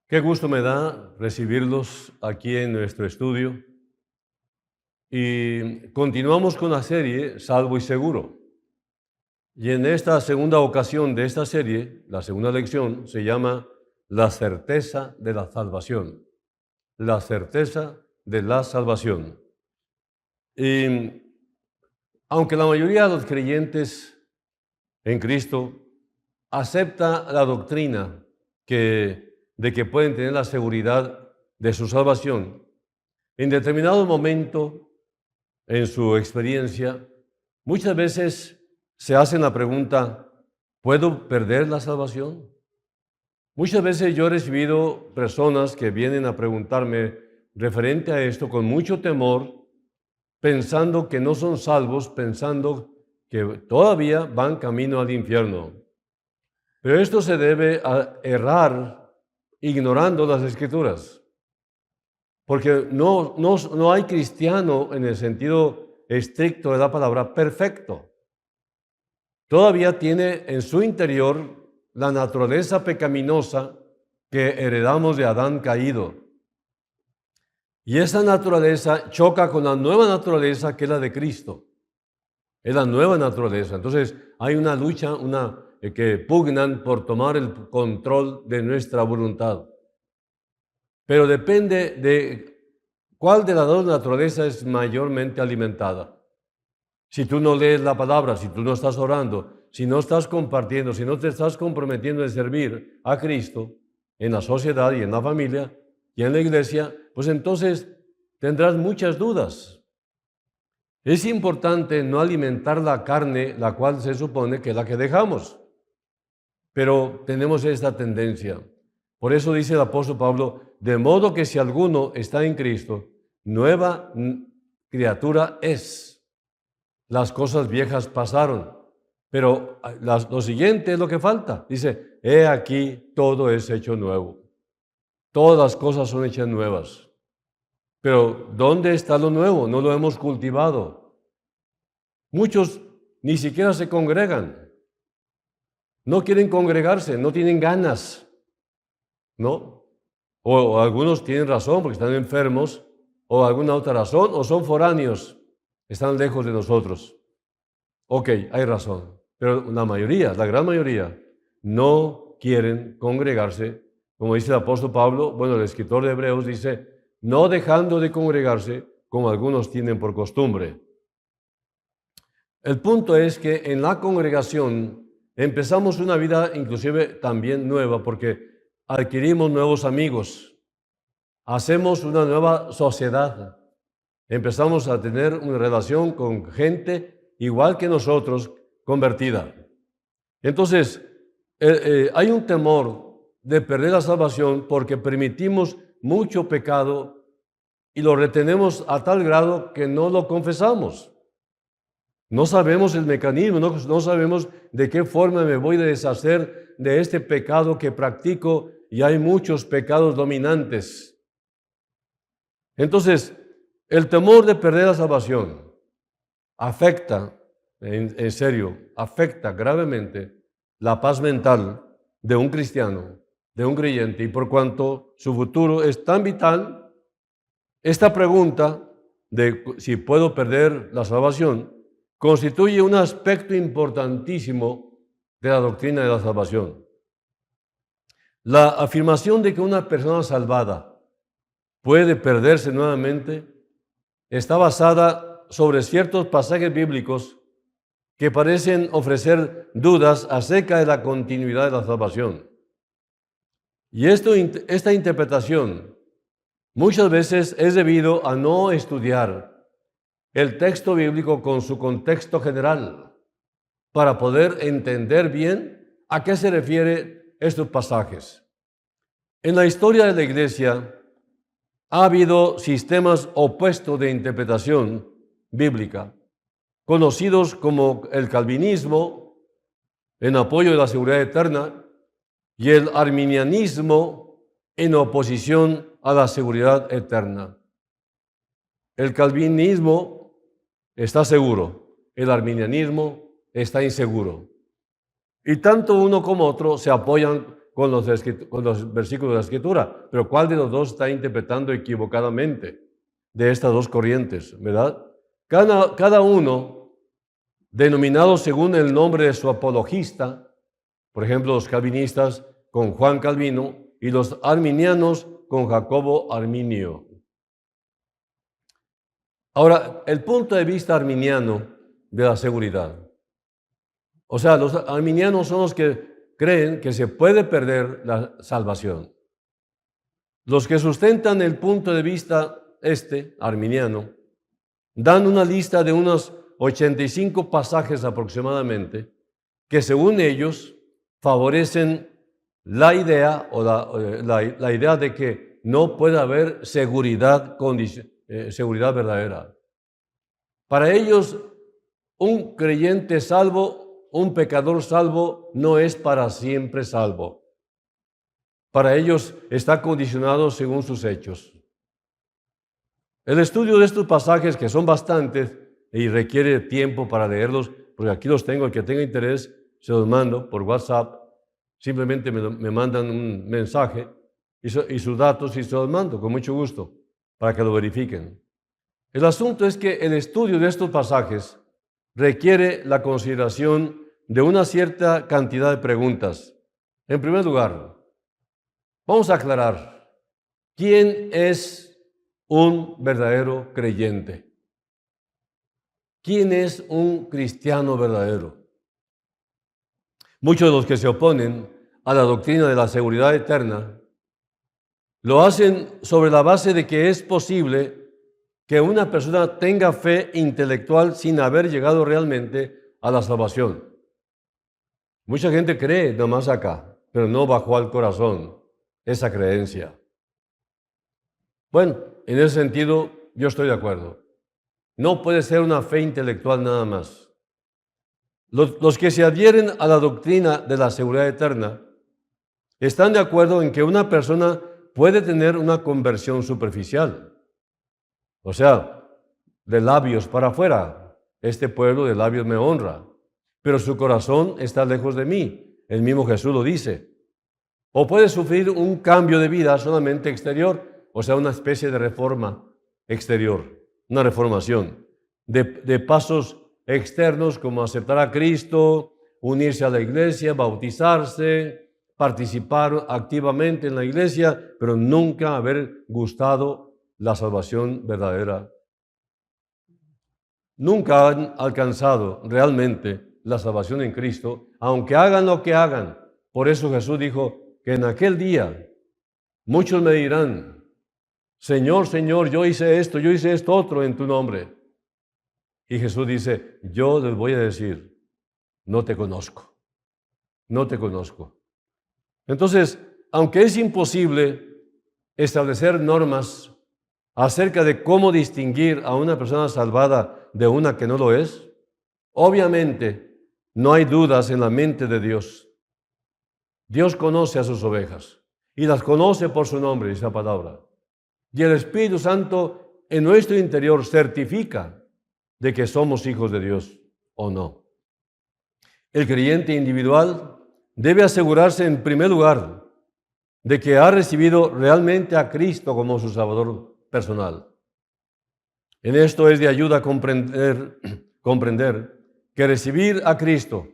Qué gusto me da recibirlos aquí en nuestro estudio y continuamos con la serie Salvo y Seguro. Y en esta segunda ocasión de esta serie, la segunda lección se llama La certeza de la salvación. La certeza de la salvación. Y aunque la mayoría de los creyentes en Cristo acepta la doctrina de que pueden tener la seguridad de su salvación, en determinado momento en su experiencia, muchas veces se hacen la pregunta, ¿puedo perder la salvación? Muchas veces yo he recibido personas que vienen a preguntarme referente a esto con mucho temor, pensando que no son salvos, pensando que todavía van camino al infierno. Pero esto se debe a errar ignorando las Escrituras. Porque no hay cristiano en el sentido estricto de la palabra perfecto. Todavía tiene en su interior la naturaleza pecaminosa que heredamos de Adán caído. Y esa naturaleza choca con la nueva naturaleza que es la de Cristo. Es la nueva naturaleza. Entonces hay una lucha, que pugnan por tomar el control de nuestra voluntad. Pero depende de cuál de las dos naturalezas es mayormente alimentada. Si tú no lees la palabra, si tú no estás orando, si no estás compartiendo, si no te estás comprometiendo en servir a Cristo en la sociedad y en la familia y en la iglesia, pues entonces tendrás muchas dudas. Es importante no alimentar la carne, la cual se supone que es la que dejamos. Pero tenemos esta tendencia. Por eso dice el apóstol Pablo, de modo que si alguno está en Cristo, nueva criatura es. Las cosas viejas pasaron, pero lo siguiente es lo que falta. Dice, he aquí, todo es hecho nuevo. Todas las cosas son hechas nuevas. Pero ¿dónde está lo nuevo? No lo hemos cultivado. Muchos ni siquiera se congregan. No quieren congregarse, no tienen ganas, ¿no? O algunos tienen razón porque están enfermos, o alguna otra razón, o son foráneos, están lejos de nosotros. Ok, hay razón, pero la mayoría, la gran mayoría, no quieren congregarse, como dice el apóstol Pablo, bueno, el escritor de Hebreos dice, no dejando de congregarse, como algunos tienen por costumbre. El punto es que en la congregación empezamos una vida inclusive también nueva, porque adquirimos nuevos amigos, hacemos una nueva sociedad, empezamos a tener una relación con gente igual que nosotros, convertida. Entonces, hay un temor de perder la salvación porque permitimos mucho pecado y lo retenemos a tal grado que no lo confesamos. No sabemos el mecanismo, no sabemos de qué forma me voy a deshacer de este pecado que practico, y hay muchos pecados dominantes. Entonces, el temor de perder la salvación afecta, en serio, afecta gravemente la paz mental de un cristiano, de un creyente, y por cuanto su futuro es tan vital, esta pregunta de si puedo perder la salvación constituye un aspecto importantísimo de la doctrina de la salvación. La afirmación de que una persona salvada puede perderse nuevamente está basada sobre ciertos pasajes bíblicos que parecen ofrecer dudas acerca de la continuidad de la salvación. Y esta interpretación muchas veces es debido a no estudiar el texto bíblico con su contexto general para poder entender bien a qué se refieren estos pasajes. En la historia de la Iglesia ha habido sistemas opuestos de interpretación bíblica, conocidos como el calvinismo, en apoyo de la seguridad eterna, y el arminianismo, en oposición a la seguridad eterna. El calvinismo está seguro, el arminianismo está inseguro. Y tanto uno como otro se apoyan con los versículos de la Escritura, pero ¿cuál de los dos está interpretando equivocadamente de estas dos corrientes, verdad? Cada uno, denominado según el nombre de su apologista, por ejemplo, los calvinistas con Juan Calvino y los arminianos con Jacobo Arminio. Ahora, el punto de vista arminiano de la seguridad. O sea, los arminianos son los que creen que se puede perder la salvación. Los que sustentan el punto de vista arminiano, dan una lista de unos 85 pasajes aproximadamente que según ellos favorecen la idea o la idea de que no puede haber seguridad verdadera. Para ellos, un creyente salvo, un pecador salvo, no es para siempre salvo. Para ellos está condicionado según sus hechos. El estudio de estos pasajes, que son bastantes y requiere tiempo para leerlos, porque aquí los tengo, el que tenga interés, se los mando por WhatsApp. Simplemente me mandan un mensaje y sus datos y se los mando con mucho gusto para que lo verifiquen. El asunto es que el estudio de estos pasajes requiere la consideración de una cierta cantidad de preguntas. En primer lugar, vamos a aclarar, ¿quién es un verdadero creyente? ¿Quién es un cristiano verdadero? Muchos de los que se oponen a la doctrina de la seguridad eterna lo hacen sobre la base de que es posible que una persona tenga fe intelectual sin haber llegado realmente a la salvación. Mucha gente cree nomás acá, pero no bajó al corazón esa creencia. Bueno, en ese sentido yo estoy de acuerdo. No puede ser una fe intelectual nada más. Los que se adhieren a la doctrina de la seguridad eterna están de acuerdo en que una persona puede tener una conversión superficial. O sea, de labios para afuera. Este pueblo de labios me honra, pero su corazón está lejos de mí. El mismo Jesús lo dice. O puede sufrir un cambio de vida solamente exterior, o sea, una especie de reforma exterior, una reformación, de pasos externos como aceptar a Cristo, unirse a la iglesia, bautizarse, participar activamente en la iglesia, pero nunca haber gustado la salvación verdadera. Nunca han alcanzado realmente la salvación en Cristo, aunque hagan lo que hagan. Por eso Jesús dijo que en aquel día muchos me dirán, Señor, Señor, yo hice esto otro en tu nombre. Y Jesús dice, yo les voy a decir, no te conozco, no te conozco. Entonces, aunque es imposible establecer normas acerca de cómo distinguir a una persona salvada de una que no lo es, obviamente no hay dudas en la mente de Dios. Dios conoce a sus ovejas y las conoce por su nombre, dice la palabra. Y el Espíritu Santo en nuestro interior certifica de que somos hijos de Dios o no. El creyente individual debe asegurarse en primer lugar de que ha recibido realmente a Cristo como su Salvador personal. En esto es de ayuda comprender que recibir a Cristo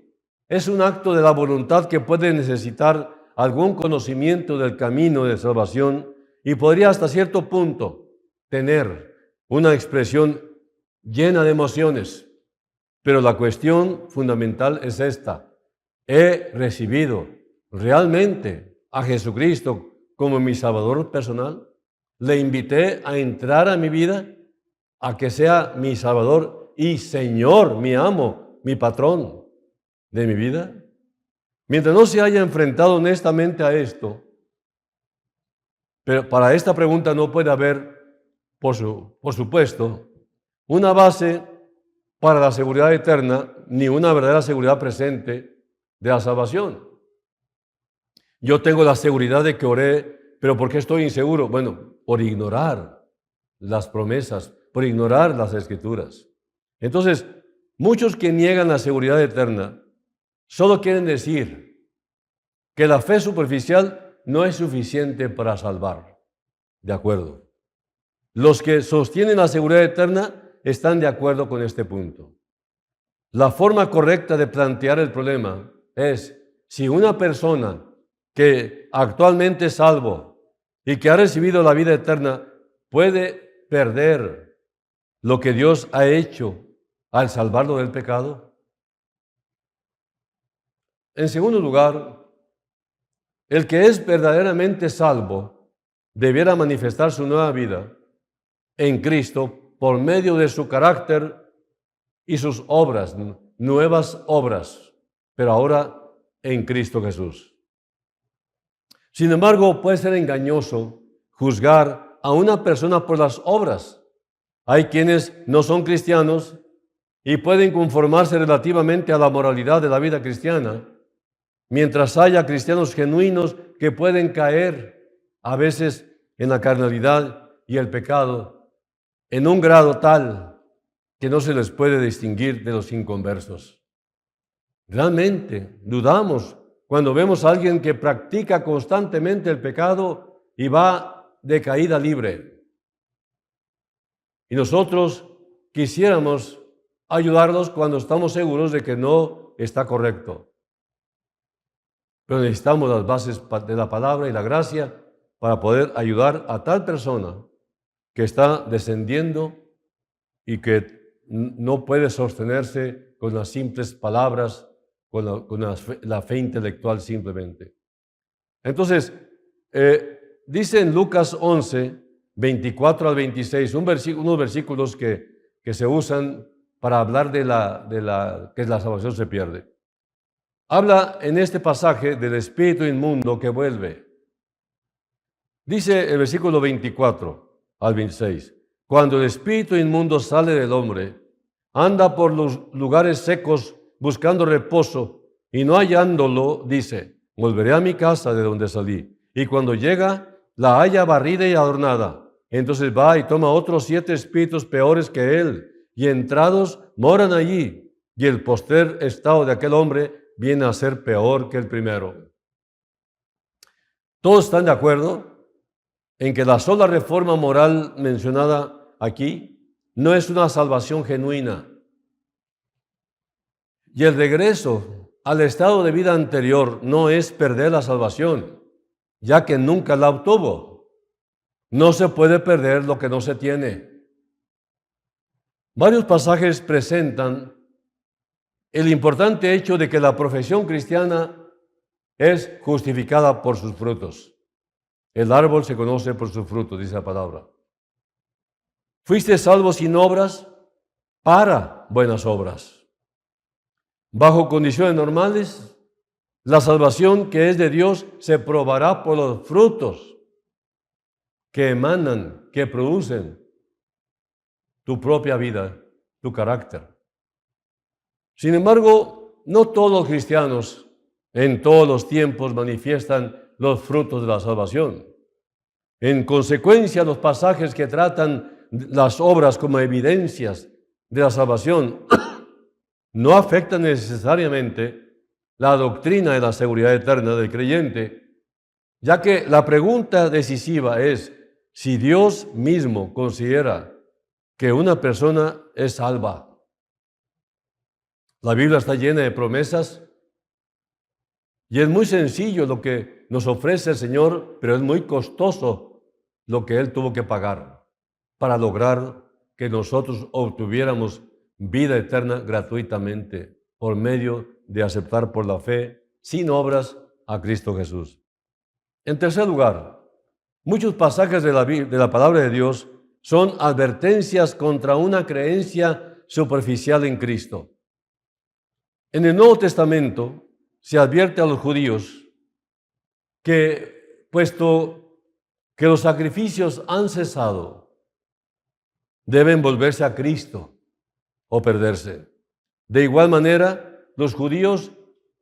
es un acto de la voluntad que puede necesitar algún conocimiento del camino de salvación y podría hasta cierto punto tener una expresión llena de emociones. Pero la cuestión fundamental es esta: ¿he recibido realmente a Jesucristo como mi Salvador personal? ¿Le invité a entrar a mi vida, a que sea mi Salvador y Señor, mi amo, mi patrón de mi vida? Mientras no se haya enfrentado honestamente a esto, pero para esta pregunta no puede haber, por supuesto, una base para la seguridad eterna, ni una verdadera seguridad presente de la salvación. Yo tengo la seguridad de que oré, pero ¿por qué estoy inseguro? Bueno, por ignorar las promesas, por ignorar las Escrituras. Entonces, muchos que niegan la seguridad eterna solo quieren decir, que la fe superficial no es suficiente para salvar. De acuerdo. Los que sostienen la seguridad eterna están de acuerdo con este punto. La forma correcta de plantear el problema es si una persona que actualmente es salvo y que ha recibido la vida eterna puede perder lo que Dios ha hecho al salvarlo del pecado. En segundo lugar, el que es verdaderamente salvo debiera manifestar su nueva vida en Cristo por medio de su carácter y sus obras, nuevas obras, pero ahora en Cristo Jesús. Sin embargo, puede ser engañoso juzgar a una persona por las obras. Hay quienes no son cristianos y pueden conformarse relativamente a la moralidad de la vida cristiana, mientras haya cristianos genuinos que pueden caer a veces en la carnalidad y el pecado en un grado tal que no se les puede distinguir de los inconversos. Realmente dudamos cuando vemos a alguien que practica constantemente el pecado y va de caída libre. Y nosotros quisiéramos ayudarlos cuando estamos seguros de que no está correcto. Pero necesitamos las bases de la palabra y la gracia para poder ayudar a tal persona que está descendiendo y que no puede sostenerse con las simples palabras, con la fe intelectual simplemente. Entonces, dice en Lucas 11, 24 al 26, unos versículos que se usan para hablar de que la salvación se pierde. Habla en este pasaje del espíritu inmundo que vuelve. Dice el versículo 24 al 26, cuando el espíritu inmundo sale del hombre, anda por los lugares secos buscando reposo y no hallándolo, dice, volveré a mi casa de donde salí. Y cuando llega, la halla barrida y adornada. Entonces va y toma otros 7 espíritus peores que él, y entrados moran allí. Y el postrer estado de aquel hombre viene a ser peor que el primero. Todos están de acuerdo en que la sola reforma moral mencionada aquí no es una salvación genuina. Y el regreso al estado de vida anterior no es perder la salvación, ya que nunca la obtuvo. No se puede perder lo que no se tiene. Varios pasajes presentan el importante hecho de que la profesión cristiana es justificada por sus frutos. El árbol se conoce por sus frutos, dice la palabra. Fuiste salvo sin obras para buenas obras. Bajo condiciones normales, la salvación que es de Dios se probará por los frutos que emanan, que producen tu propia vida, tu carácter. Sin embargo, no todos los cristianos en todos los tiempos manifiestan los frutos de la salvación. En consecuencia, los pasajes que tratan las obras como evidencias de la salvación no afectan necesariamente la doctrina de la seguridad eterna del creyente, ya que la pregunta decisiva es si Dios mismo considera que una persona es salva. La Biblia está llena de promesas y es muy sencillo lo que nos ofrece el Señor, pero es muy costoso lo que Él tuvo que pagar para lograr que nosotros obtuviéramos vida eterna gratuitamente por medio de aceptar por la fe, sin obras, a Cristo Jesús. En tercer lugar, muchos pasajes de la palabra de Dios son advertencias contra una creencia superficial en Cristo. En el Nuevo Testamento se advierte a los judíos que, puesto que los sacrificios han cesado, deben volverse a Cristo o perderse. De igual manera, los judíos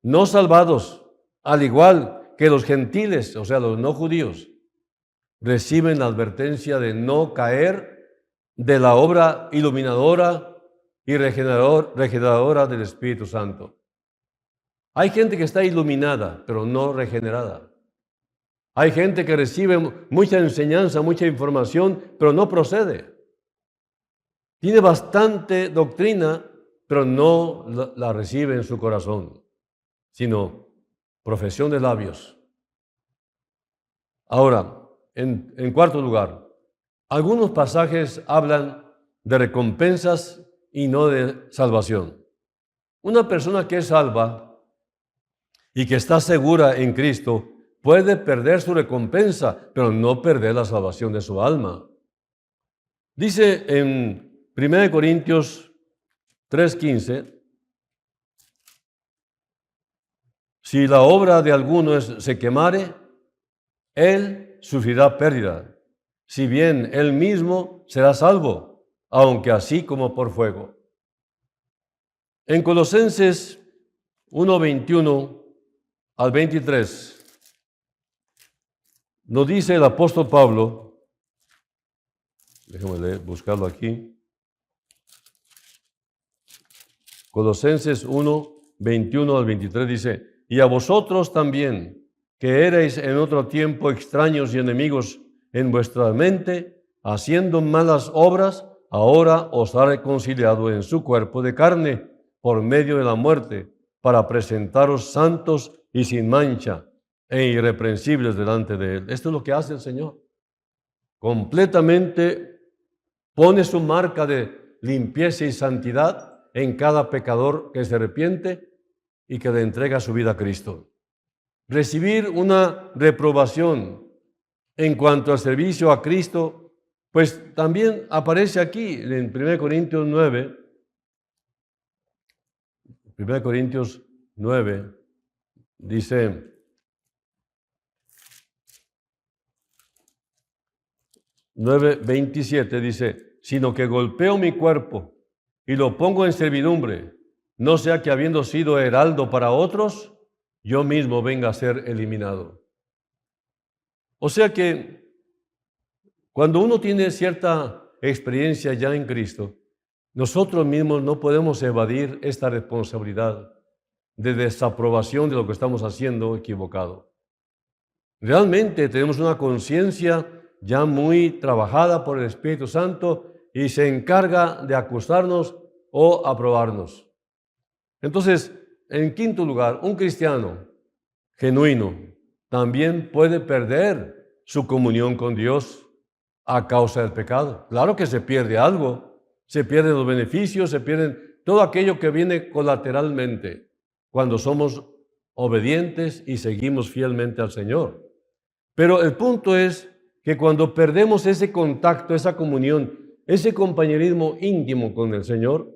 no salvados, al igual que los gentiles, o sea, los no judíos, reciben la advertencia de no caer de la obra iluminadora y regeneradora del Espíritu Santo. Hay gente que está iluminada, pero no regenerada. Hay gente que recibe mucha enseñanza, mucha información, pero no procede. Tiene bastante doctrina, pero no la recibe en su corazón, sino profesión de labios. Ahora, en cuarto lugar, algunos pasajes hablan de recompensas y no de salvación. Una persona que es salva y que está segura en Cristo puede perder su recompensa, pero no perder la salvación de su alma. Dice en 1 Corintios 3:15, si la obra de alguno se quemare, él sufrirá pérdida, si bien él mismo será salvo, aunque así como por fuego. En Colosenses 1:21 al 23, nos dice el apóstol Pablo, déjame buscarlo aquí, Colosenses 1:21 al 23 dice, y a vosotros también, que erais en otro tiempo extraños y enemigos en vuestra mente, haciendo malas obras, ahora os ha reconciliado en su cuerpo de carne por medio de la muerte, para presentaros santos y sin mancha e irreprensibles delante de Él. Esto es lo que hace el Señor. Completamente pone su marca de limpieza y santidad en cada pecador que se arrepiente y que le entrega su vida a Cristo. Recibir una reprobación en cuanto al servicio a Cristo, pues también aparece aquí en 1 Corintios 9. 1 Corintios 9 dice, 9:27 dice, sino que golpeo mi cuerpo y lo pongo en servidumbre, no sea que habiendo sido heraldo para otros, yo mismo venga a ser eliminado. O sea que cuando uno tiene cierta experiencia ya en Cristo, nosotros mismos no podemos evadir esta responsabilidad de desaprobación de lo que estamos haciendo equivocado. Realmente tenemos una conciencia ya muy trabajada por el Espíritu Santo y se encarga de acusarnos o aprobarnos. Entonces, en quinto lugar, un cristiano genuino también puede perder su comunión con Dios a causa del pecado. Claro que se pierde algo, se pierden los beneficios, se pierden todo aquello que viene colateralmente cuando somos obedientes y seguimos fielmente al Señor. Pero el punto es que cuando perdemos ese contacto, esa comunión, ese compañerismo íntimo con el Señor,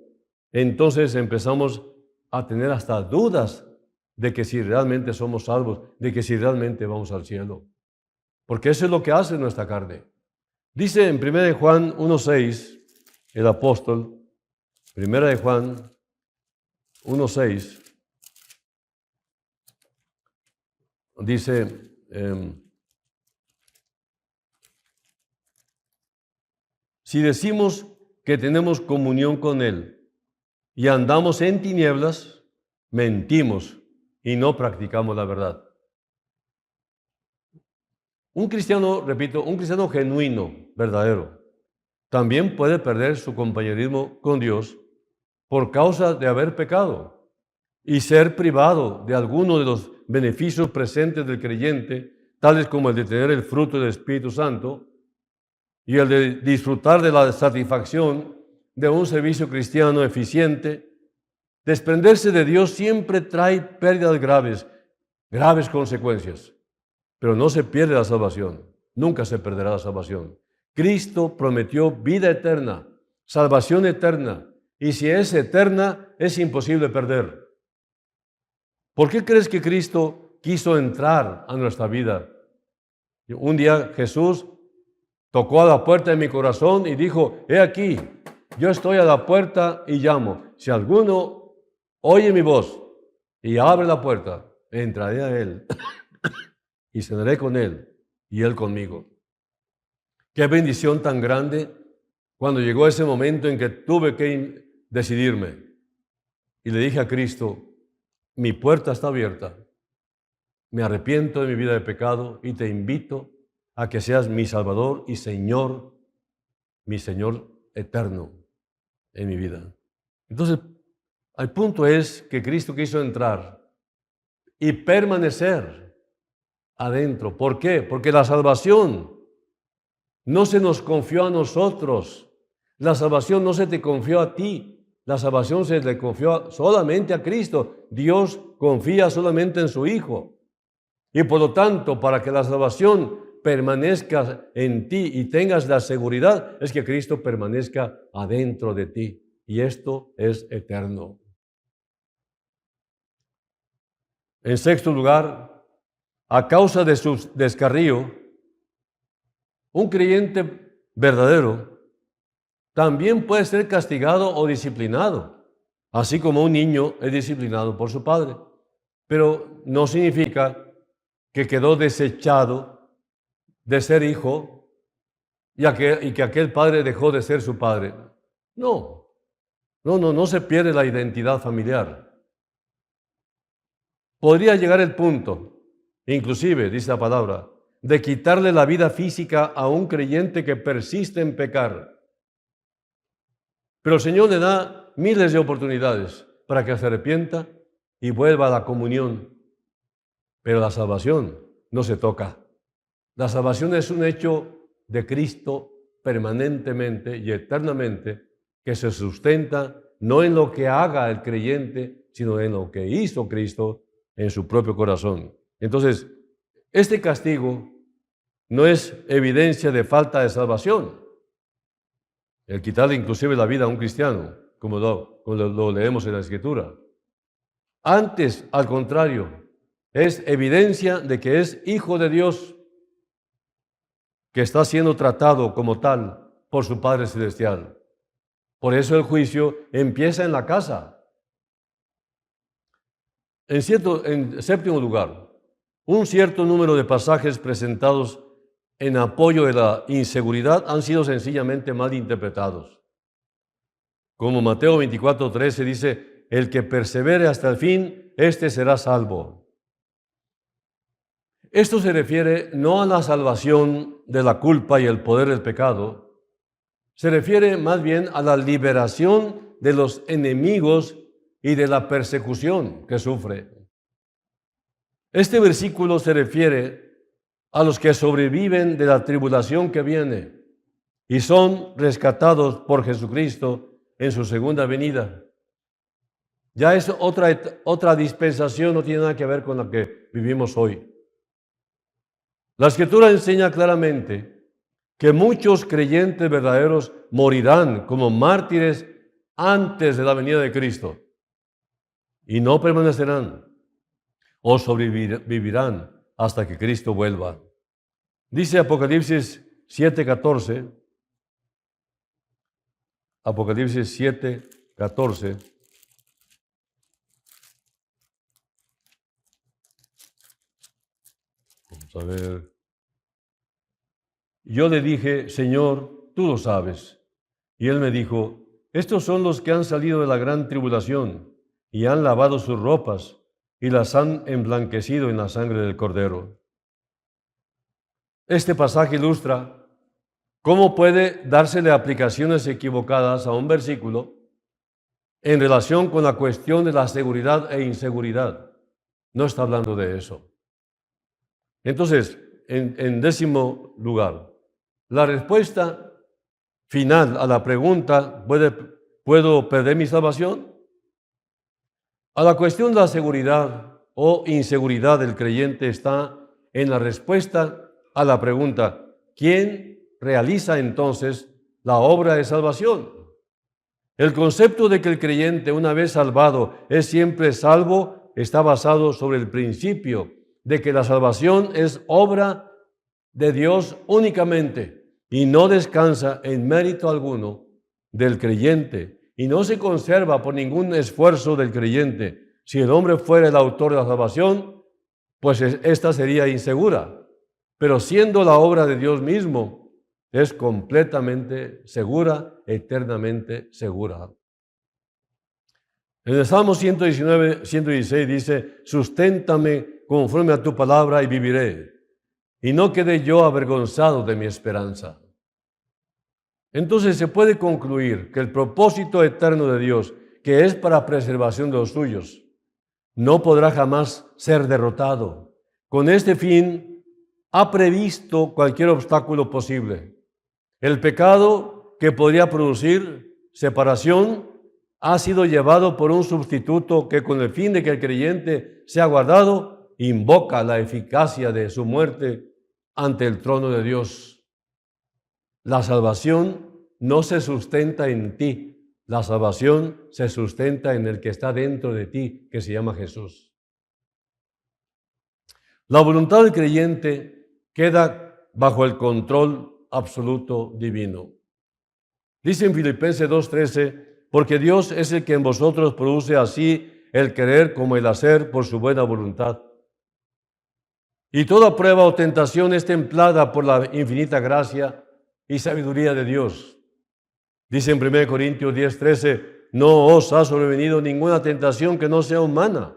entonces empezamos a tener hasta dudas de que si realmente somos salvos, de que si realmente vamos al cielo. Porque eso es lo que hace nuestra carne. Dice en 1 de Juan 1:6, el apóstol, 1 de Juan 1:6, dice, si decimos que tenemos comunión con Él y andamos en tinieblas, mentimos y no practicamos la verdad. Un cristiano, repito, un cristiano genuino, verdadero, también puede perder su compañerismo con Dios por causa de haber pecado y ser privado de alguno de los beneficios presentes del creyente, tales como el de tener el fruto del Espíritu Santo y el de disfrutar de la satisfacción de un servicio cristiano eficiente. Desprenderse de Dios siempre trae pérdidas graves consecuencias, pero no se pierde la salvación, nunca se perderá la salvación. Cristo prometió vida eterna, salvación eterna, y si es eterna, es imposible perder. ¿Por qué crees que Cristo quiso entrar a nuestra vida? Un día Jesús tocó a la puerta de mi corazón y dijo, he aquí, yo estoy a la puerta y llamo. Si alguno oye mi voz y abre la puerta, entraré a él y cenaré con él y él conmigo. Qué bendición tan grande cuando llegó ese momento en que tuve que decidirme. Y le dije a Cristo, mi puerta está abierta. Me arrepiento de mi vida de pecado y te invito a que seas mi Salvador y Señor, mi Señor eterno en mi vida. Entonces, el punto es que Cristo quiso entrar y permanecer adentro. ¿Por qué? Porque la salvación no se nos confió a nosotros. La salvación no se te confió a ti. La salvación se le confió solamente a Cristo. Dios confía solamente en su Hijo. Y por lo tanto, para que la salvación permanezca en ti y tengas la seguridad, es que Cristo permanezca adentro de ti. Y esto es eterno. En sexto lugar, a causa de su descarrío, un creyente verdadero también puede ser castigado o disciplinado, así como un niño es disciplinado por su padre. Pero no significa que quedó desechado de ser hijo y que aquel padre dejó de ser su padre. No se pierde la identidad familiar. Podría llegar el punto, inclusive, dice la palabra, de quitarle la vida física a un creyente que persiste en pecar. Pero el Señor le da miles de oportunidades para que se arrepienta y vuelva a la comunión. Pero la salvación no se toca. La salvación es un hecho de Cristo permanentemente y eternamente que se sustenta no en lo que haga el creyente, sino en lo que hizo Cristo en su propio corazón. Entonces, este castigo no es evidencia de falta de salvación. El quitarle inclusive la vida a un cristiano, como lo leemos en la Escritura. Antes, al contrario, es evidencia de que es hijo de Dios, que está siendo tratado como tal por su Padre Celestial. Por eso el juicio empieza en la casa. En séptimo lugar, un cierto número de pasajes presentados en apoyo de la inseguridad han sido sencillamente mal interpretados. Como Mateo 24:13 dice, el que persevere hasta el fin, éste será salvo. Esto se refiere no a la salvación de la culpa y el poder del pecado, se refiere más bien a la liberación de los enemigos y de la persecución que sufre. Este versículo se refiere a los que sobreviven de la tribulación que viene y son rescatados por Jesucristo en su segunda venida. Ya es otra dispensación, no tiene nada que ver con la que vivimos hoy. La Escritura enseña claramente que muchos creyentes verdaderos morirán como mártires antes de la venida de Cristo y no permanecerán o sobrevivirán hasta que Cristo vuelva. Dice Apocalipsis 7:14, Apocalipsis 7:14, vamos a ver. Yo le dije, Señor, tú lo sabes. Y él me dijo, estos son los que han salido de la gran tribulación y han lavado sus ropas y las han emblanquecido en la sangre del Cordero. Este pasaje ilustra cómo puede dársele aplicaciones equivocadas a un versículo en relación con la cuestión de la seguridad e inseguridad. No está hablando de eso. Entonces, en décimo lugar, la respuesta final a la pregunta, ¿puedo perder mi salvación? A la cuestión de la seguridad o inseguridad del creyente está en la respuesta a la pregunta, ¿quién realiza entonces la obra de salvación? El concepto de que el creyente, una vez salvado, es siempre salvo, está basado sobre el principio de que la salvación es obra de Dios únicamente y no descansa en mérito alguno del creyente y no se conserva por ningún esfuerzo del creyente. Si el hombre fuera el autor de la salvación, pues esta sería insegura. Pero siendo la obra de Dios mismo, es completamente segura, eternamente segura. En el Salmo 116 dice, susténtame conforme a tu palabra y viviré, y no quede yo avergonzado de mi esperanza. Entonces se puede concluir que el propósito eterno de Dios, que es para preservación de los suyos, no podrá jamás ser derrotado. Con este fin, ha previsto cualquier obstáculo posible. El pecado que podría producir separación ha sido llevado por un sustituto que, con el fin de que el creyente sea guardado, invoca la eficacia de su muerte ante el trono de Dios. La salvación no se sustenta en ti, la salvación se sustenta en el que está dentro de ti, que se llama Jesús. La voluntad del creyente queda bajo el control absoluto divino. Dice en Filipenses 2:13, porque Dios es el que en vosotros produce así el querer como el hacer por su buena voluntad. Y toda prueba o tentación es templada por la infinita gracia y sabiduría de Dios. Dice en 1 Corintios 10:13, no os ha sobrevenido ninguna tentación que no sea humana,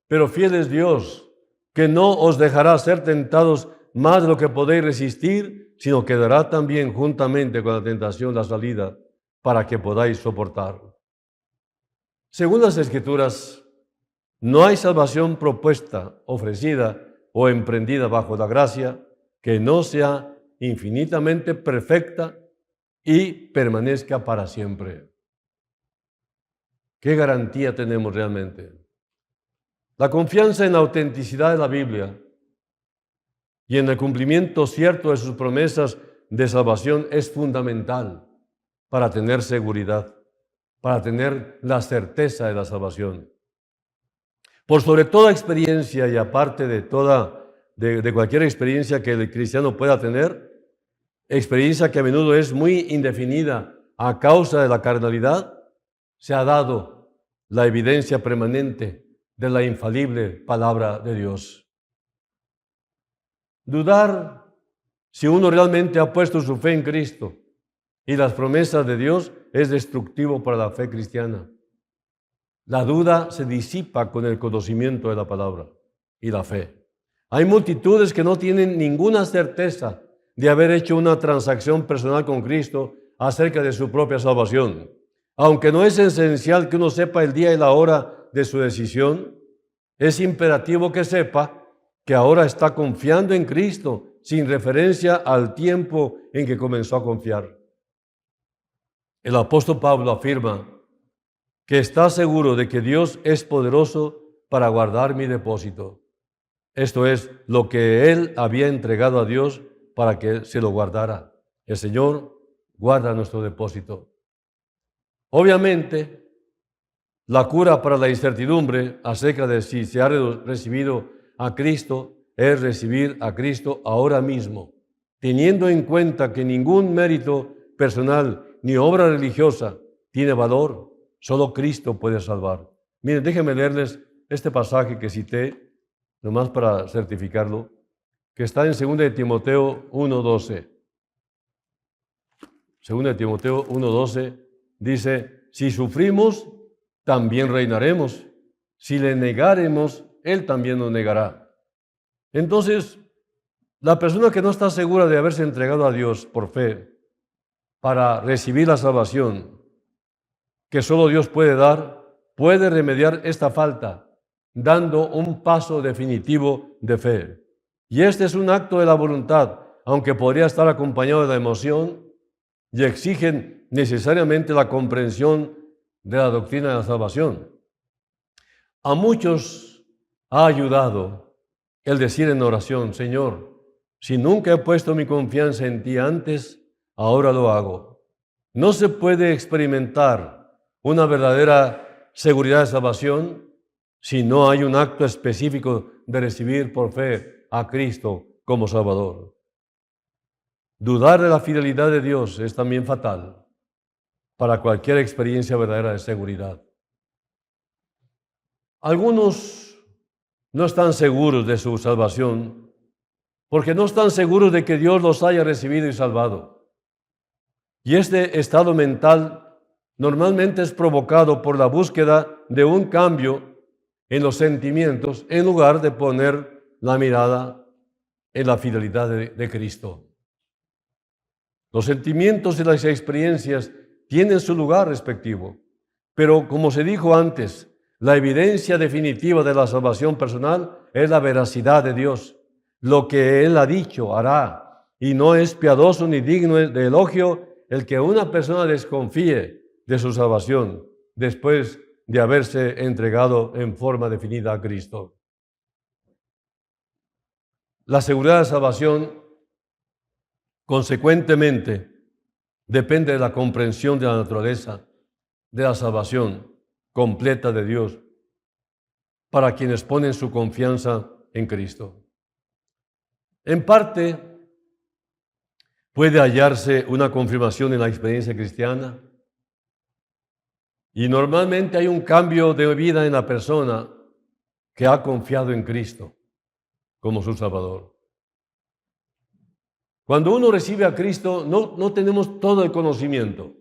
pero fiel es Dios, que no os dejará ser tentados más de lo que podéis resistir, sino que dará también juntamente con la tentación la salida para que podáis soportar. Según las Escrituras, no hay salvación propuesta, ofrecida o emprendida bajo la gracia que no sea infinitamente perfecta y permanezca para siempre. ¿Qué garantía tenemos realmente? La confianza en la autenticidad de la Biblia y en el cumplimiento cierto de sus promesas de salvación es fundamental para tener seguridad, para tener la certeza de la salvación. Por sobre toda experiencia y aparte de cualquier experiencia que el cristiano pueda tener, experiencia que a menudo es muy indefinida a causa de la carnalidad, se ha dado la evidencia permanente de la infalible palabra de Dios. Dudar si uno realmente ha puesto su fe en Cristo y las promesas de Dios es destructivo para la fe cristiana. La duda se disipa con el conocimiento de la palabra y la fe. Hay multitudes que no tienen ninguna certeza de haber hecho una transacción personal con Cristo acerca de su propia salvación. Aunque no es esencial que uno sepa el día y la hora de su decisión, es imperativo que sepa que ahora está confiando en Cristo sin referencia al tiempo en que comenzó a confiar. El apóstol Pablo afirma que está seguro de que Dios es poderoso para guardar mi depósito. Esto es lo que él había entregado a Dios para que se lo guardara. El Señor guarda nuestro depósito. Obviamente, la cura para la incertidumbre acerca de si se ha recibido a Cristo es recibir a Cristo ahora mismo, teniendo en cuenta que ningún mérito personal ni obra religiosa tiene valor, solo Cristo puede salvar. Miren, déjenme leerles este pasaje que cité, nomás para certificarlo, que está en 2 Timoteo 1:12. 2 Timoteo 1:12 dice, si sufrimos, también reinaremos. Si le negaremos, Él también nos negará. Entonces, la persona que no está segura de haberse entregado a Dios por fe para recibir la salvación que solo Dios puede dar, puede remediar esta falta dando un paso definitivo de fe. Y este es un acto de la voluntad, aunque podría estar acompañado de la emoción, y exigen necesariamente la comprensión de la doctrina de la salvación. A muchos ha ayudado el decir en oración, Señor, si nunca he puesto mi confianza en ti antes, ahora lo hago. No se puede experimentar una verdadera seguridad de salvación si no hay un acto específico de recibir por fe a Cristo como Salvador. Dudar de la fidelidad de Dios es también fatal para cualquier experiencia verdadera de seguridad. Algunos no están seguros de su salvación porque no están seguros de que Dios los haya recibido y salvado. Y este estado mental normalmente es provocado por la búsqueda de un cambio en los sentimientos en lugar de poner la mirada en la fidelidad de Cristo. Los sentimientos y las experiencias tienen su lugar respectivo, pero como se dijo antes, la evidencia definitiva de la salvación personal es la veracidad de Dios. Lo que Él ha dicho, hará, y no es piadoso ni digno de elogio el que una persona desconfíe de su salvación después de haberse entregado en forma definida a Cristo. La seguridad de salvación, consecuentemente, depende de la comprensión de la naturaleza de la salvación completa de Dios para quienes ponen su confianza en Cristo. En parte, puede hallarse una confirmación en la experiencia cristiana y normalmente hay un cambio de vida en la persona que ha confiado en Cristo como su Salvador. Cuando uno recibe a Cristo, no tenemos todo el conocimiento,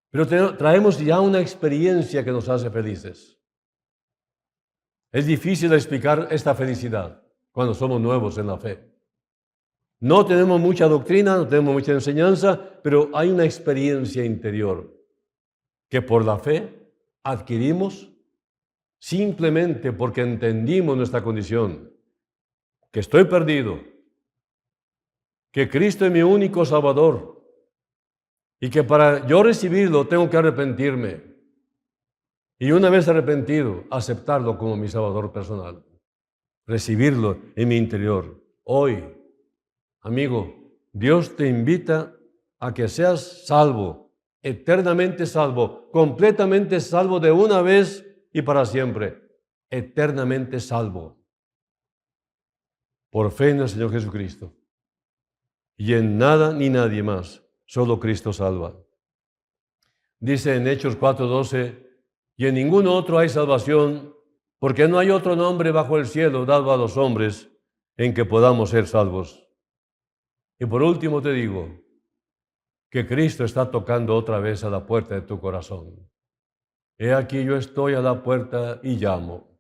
pero traemos ya una experiencia que nos hace felices. Es difícil explicar esta felicidad cuando somos nuevos en la fe. No tenemos mucha doctrina, no tenemos mucha enseñanza, pero hay una experiencia interior que por la fe adquirimos simplemente porque entendimos nuestra condición, que estoy perdido, que Cristo es mi único Salvador y que para yo recibirlo tengo que arrepentirme y una vez arrepentido, aceptarlo como mi Salvador personal, recibirlo en mi interior. Hoy, amigo, Dios te invita a que seas salvo, eternamente salvo, completamente salvo de una vez y para siempre, eternamente salvo, por fe en el Señor Jesucristo. Y en nada ni nadie más, solo Cristo salva. Dice en Hechos 4:12, y en ningún otro hay salvación, porque no hay otro nombre bajo el cielo dado a los hombres en que podamos ser salvos. Y por último te digo que Cristo está tocando otra vez a la puerta de tu corazón. He aquí yo estoy a la puerta y llamo.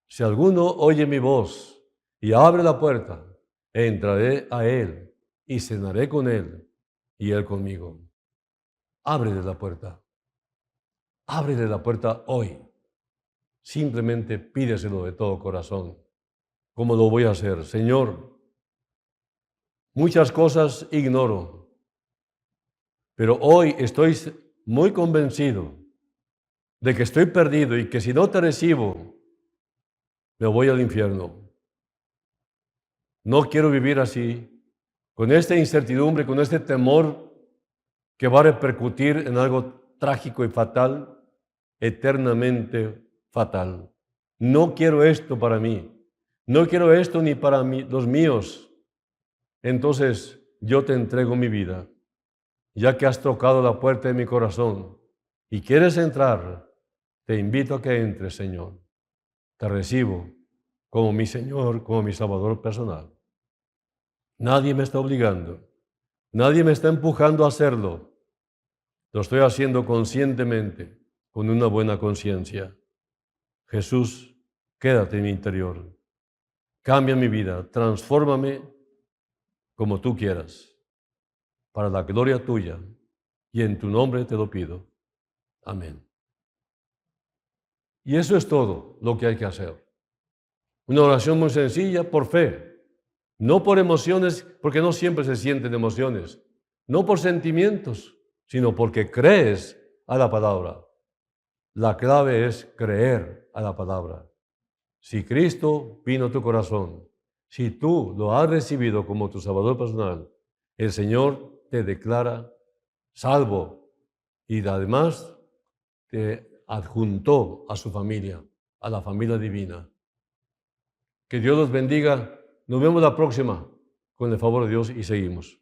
Si alguno oye mi voz y abre la puerta, entraré a él y cenaré con él y él conmigo. Ábrele la puerta. Ábrele la puerta hoy. Simplemente pídeselo de todo corazón. ¿Cómo lo voy a hacer? Señor, muchas cosas ignoro, pero hoy estoy muy convencido de que estoy perdido y que si no te recibo, me voy al infierno. No quiero vivir así, con esta incertidumbre, con este temor que va a repercutir en algo trágico y fatal, eternamente fatal. No quiero esto para mí. No quiero esto ni para los míos. Entonces yo te entrego mi vida, ya que has tocado la puerta de mi corazón y quieres entrar, te invito a que entres, Señor. Te recibo como mi Señor, como mi Salvador personal. Nadie me está obligando, nadie me está empujando a hacerlo. Lo estoy haciendo conscientemente, con una buena conciencia. Jesús, quédate en mi interior. Cambia mi vida, transfórmame como tú quieras, para la gloria tuya, y en tu nombre te lo pido. Amén. Y eso es todo lo que hay que hacer. Una oración muy sencilla, por fe, no por emociones, porque no siempre se sienten emociones, no por sentimientos, sino porque crees a la palabra. La clave es creer a la palabra. Si Cristo vino a tu corazón, si tú lo has recibido como tu Salvador personal, el Señor te declara salvo y además te adjuntó a su familia, a la familia divina. Que Dios los bendiga. Nos vemos la próxima con el favor de Dios y seguimos.